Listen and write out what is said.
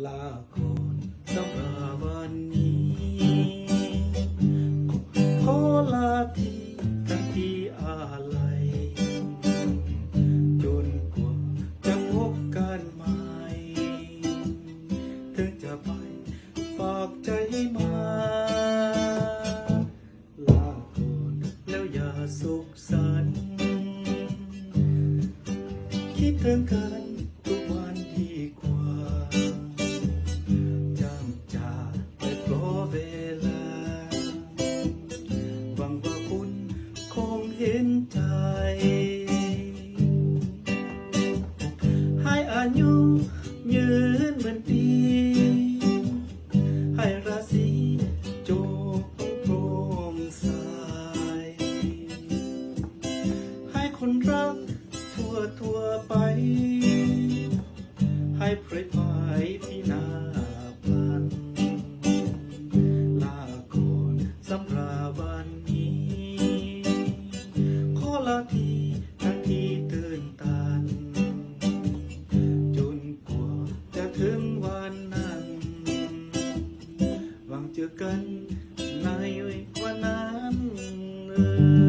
ลาก่อนสำหรับวันนี้ขอลาทีทันทีอาลัยจนกว่าจะพบกันใหม่ถึงจะไปฝากใจให้มาลาก่อนแล้วอย่าสุขสันต์คิดถึงกันทุกวันดีกว่าจำจากไปเพราะเวลาหวังว่าคุณคงเห็นใจให้อายุยืนเหมือนปีให้ราศีโจกโปร่งใสให้คนรักทั่วไปให้เพลยพายที่นาพันลาก่อนสำหรับวันนี้ขอลาทีทันทีตื่นตันจนกว่าจะถึงวันนั้นหวังเจอกันในวันนั้น